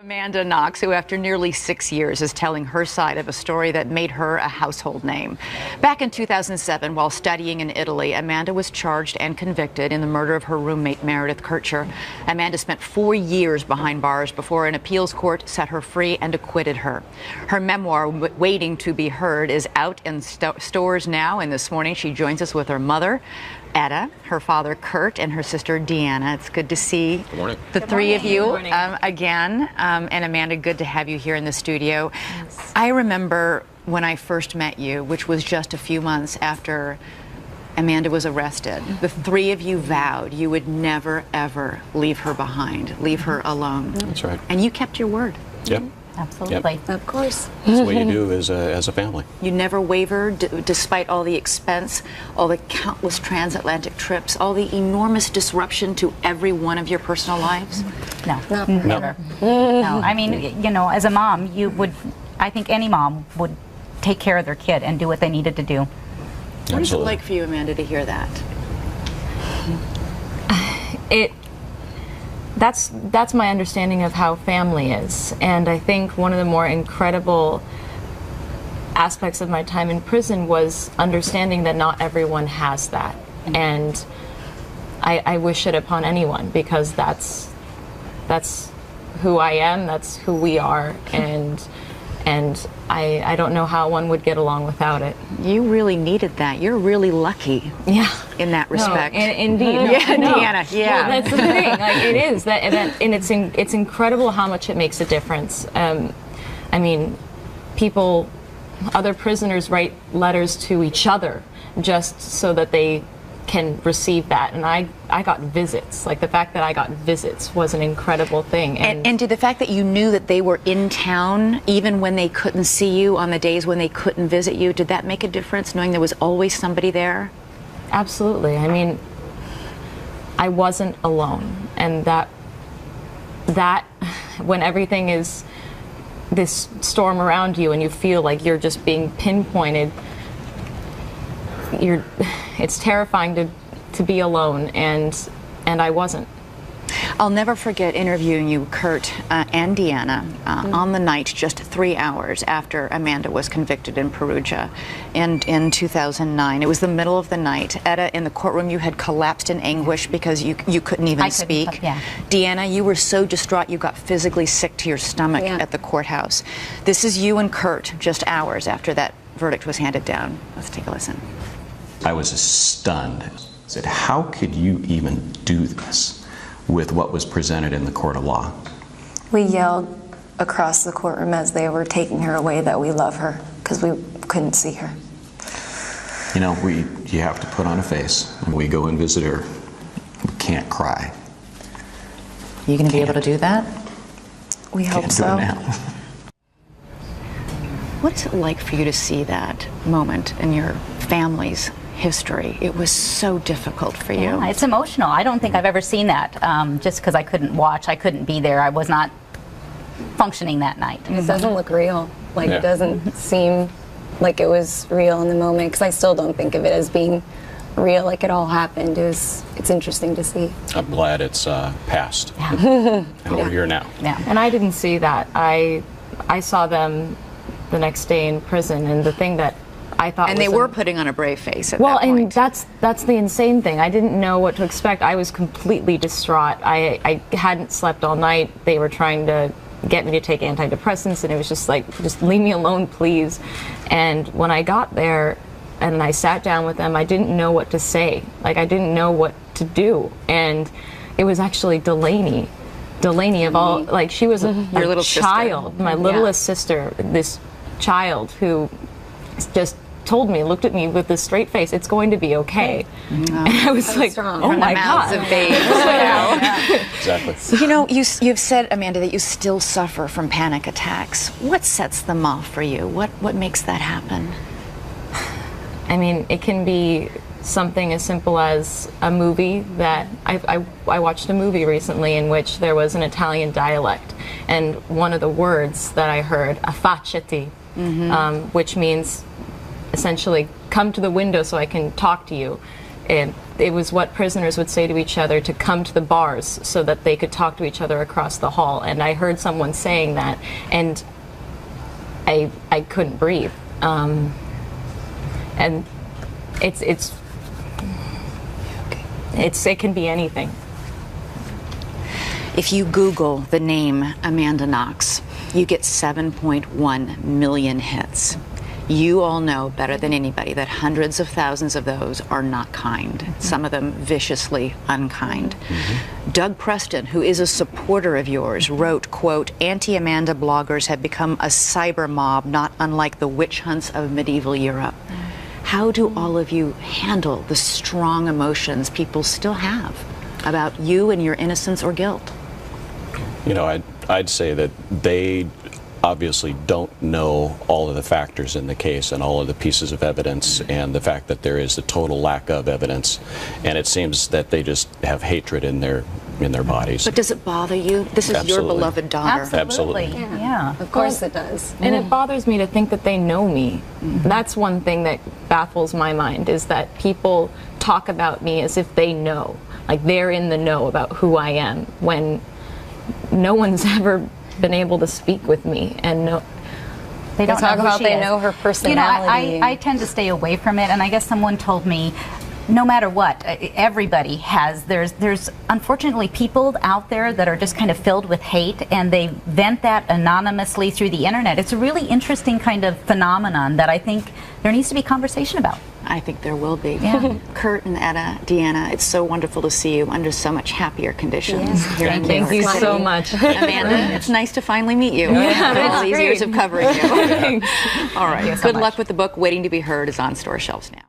Amanda Knox, who after nearly 6 years is telling her side of a story that made her a household name. Back in 2007, while studying in Italy, Amanda was charged and convicted in the murder of her roommate Meredith Kircher. Amanda spent 4 years behind bars before an appeals court set her free and acquitted her. Her memoir, Waiting to be Heard, is out in stores now, and this morning she joins us with her mother, Etta, her father Kurt, and her sister Deanna. It's good to see the three of you again. And Amanda, good to have you here in the studio. Yes. I remember when I first met you, which was just a few months after Amanda was arrested, the three of you vowed you would never, ever leave her behind, leave her alone. That's right. And you kept your word. Yep. Absolutely. Yep. Of course. That's what you do as a family. You never wavered, despite all the expense, all the countless transatlantic trips, all the enormous disruption to every one of your personal lives? No, never. No, I mean, you know, as a mom, you would, I think any mom would take care of their kid and do what they needed to do. What is it like for you, Amanda, to hear that? That's my understanding of how family is, and I think one of the more incredible aspects of my time in prison was understanding that not everyone has that, and I wish it upon anyone, because that's who I am, that's who we are, and I don't know how one would get along without it. You really needed that. You're really lucky. Yeah. In that respect. No, indeed. No, yeah, no. Deanna. Yeah. Well, that's the thing. Like, it is that, and it's incredible how much it makes a difference. I mean, other prisoners write letters to each other just so that they can receive that, and I got visits. Like, the fact that I got visits was an incredible thing. And did the fact that you knew that they were in town even when they couldn't see you, on the days when they couldn't visit you, did that make a difference, knowing there was always somebody there? Absolutely. I mean, I wasn't alone, and that when everything is this storm around you and you feel like you're just being pinpointed, it's terrifying to be alone, and I wasn't. I'll never forget interviewing you, Kurt, and Deanna on the night just 3 hours after Amanda was convicted in Perugia in 2009. It was the middle of the night. Etta, in the courtroom, you had collapsed in anguish because you couldn't even speak. Yeah. Deanna, you were so distraught you got physically sick to your stomach at the courthouse. This is you and Kurt just hours after that verdict was handed down. Let's take a listen. I was stunned. I said, how could you even do this with what was presented in the court of law? We yelled across the courtroom as they were taking her away that we love her, because we couldn't see her. You know, you have to put on a face. When we go and visit her, we can't cry. You going to be able to do that? We hope Can't so. do it now. What is it like for you to see that moment in your family's history? It was so difficult for you. Yeah, it's emotional. I don't think I've ever seen that, just because I couldn't watch, I couldn't be there, I was not functioning that night. It doesn't look real. Like, it doesn't seem like it was real in the moment, because I still don't think of it as being real, like it all happened. It's interesting to see. I'm glad it's past. And we're here now. Yeah. And I didn't see that. I saw them the next day in prison, and the thing that I thought, and they were putting on a brave face at well, that point. and that's the insane thing. I didn't know what to expect. I was completely distraught. I hadn't slept all night. They were trying to get me to take antidepressants, and it was just like, just leave me alone, please. And when I got there and I sat down with them, I didn't know what to say. Like, I didn't know what to do. And it was actually Delaney of all, like, she was a little child, sister. my littlest sister, this child who just told me, looked at me with this straight face, it's going to be okay. And I was like, oh my God. Of babes, Exactly. You know, you've said, Amanda, that you still suffer from panic attacks. What sets them off for you? What makes that happen? I mean, it can be something as simple as a movie that I watched a movie recently in which there was an Italian dialect, and one of the words that I heard, affacciati, which means essentially come to the window so I can talk to you. And it was what prisoners would say to each other to come to the bars so that they could talk to each other across the hall. And I heard someone saying that, and I couldn't breathe. And it can be anything. If you Google the name Amanda Knox, you get 7.1 million hits. You all know better than anybody that hundreds of thousands of those are not kind, some of them viciously unkind. Doug Preston, who is a supporter of yours, wrote, quote, "Anti-Amanda bloggers have become a cyber mob not unlike the witch hunts of medieval Europe." How do all of you handle the strong emotions people still have about you and your innocence or guilt? You know, I'd say that they obviously don't know all of the factors in the case and all of the pieces of evidence and the fact that there is a total lack of evidence, and it seems that they just have hatred in their bodies. But does it bother you? This is your Absolutely. beloved daughter. Absolutely. Yeah. Of course it does. And it bothers me to think that they know me. That's one thing that baffles my mind, is that people talk about me as if they know, like they're in the know about who I am, when no one's ever been able to speak with me, and They don't talk know who about she they is. know her personality. You know, I tend to stay away from it, and I guess someone told me, no matter what, everybody has, there's unfortunately people out there that are just kind of filled with hate, and they vent that anonymously through the internet. It's a really interesting kind of phenomenon that I think there needs to be conversation about. I think there will be. Yeah. Kurt and Etta, Deanna, it's so wonderful to see you under so much happier conditions. Yeah. Here in New Thank you York so City. much. Amanda, it's nice to finally meet you Yeah, after all that's these great. years of covering you. Thanks. All right. you so Good much. luck with the book. Waiting to Be Heard is on store shelves now.